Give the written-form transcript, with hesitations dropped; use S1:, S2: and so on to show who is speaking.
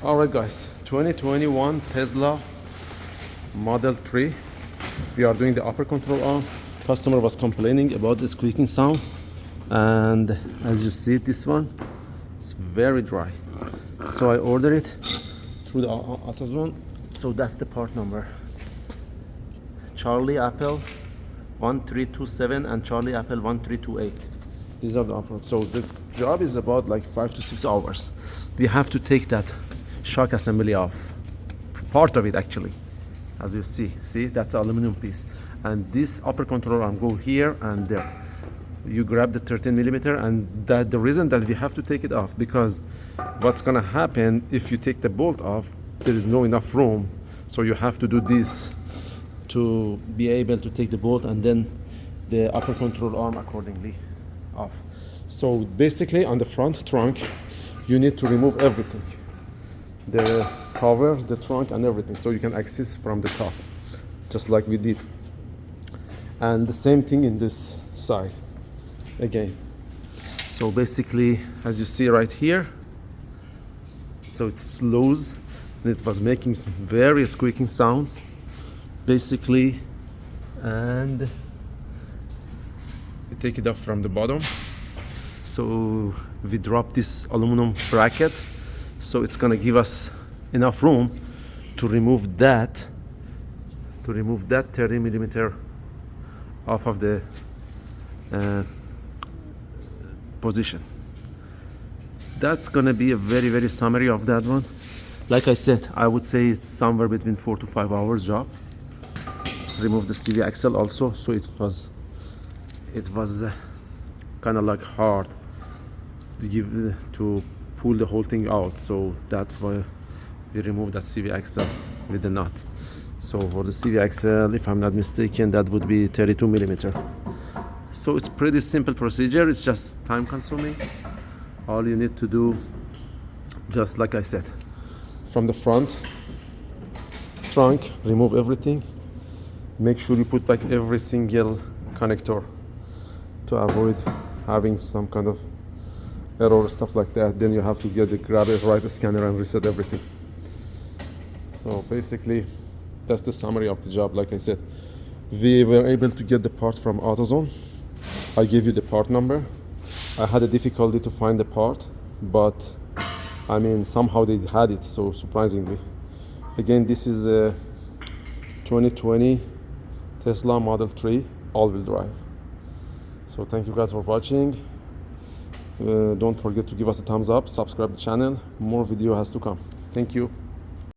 S1: All right, guys, 2021 Tesla Model 3. We are doing the upper control arm. Customer was complaining about the squeaking sound, and as you see, this one, it's very dry. So I ordered it through the AutoZone. So that's the part number. Charlie Apple 1327 and Charlie Apple 1328. These are the uploads. So the job is about like 5 to 6 hours. We have to take that shock assembly off. Part of it actually. As you see, that's the aluminum piece. And this upper control arm go here and there. You grab the 13 millimeter, and that the reason that we have to take it off, because what's gonna happen if you take the bolt off, there is no enough room. So you have to do this to be able to take the bolt and then the upper control arm accordingly off. So basically on the front trunk, you need to remove everything. The cover, the trunk and everything, so you can access from the top, just like we did. And the same thing in this side again. So basically, as you see right here, so it's loose and it was making very squeaking sound basically, and we take it off from the bottom. So we drop this aluminum bracket, so it's gonna give us enough room to remove that 30 millimeter off of the position. That's gonna be a very summary of that one. Like I said, I would say it's somewhere between 4 to 5 hours job. Remove the CV axle also, so it was kind of like hard to pull the whole thing out, so that's why we removed that CV axle with the nut. So for the CV axle, if I'm not mistaken, that would be 32 millimeter. So it's pretty simple procedure, it's just time consuming. All you need to do, just like I said, from the front trunk, remove everything. Make sure you put back every single connector to avoid having some kind of error or stuff like that. Then you have to grab a right scanner and reset everything. So basically, that's the summary of the job. Like I said, we were able to get the part from AutoZone. I gave you the part number. I had a difficulty to find the part, but I mean, somehow they had it, so surprisingly. Again, this is a 2020 Tesla Model 3 all-wheel drive. So thank you guys for watching. Don't forget to give us a thumbs up, subscribe the channel. More video has to come. Thank you.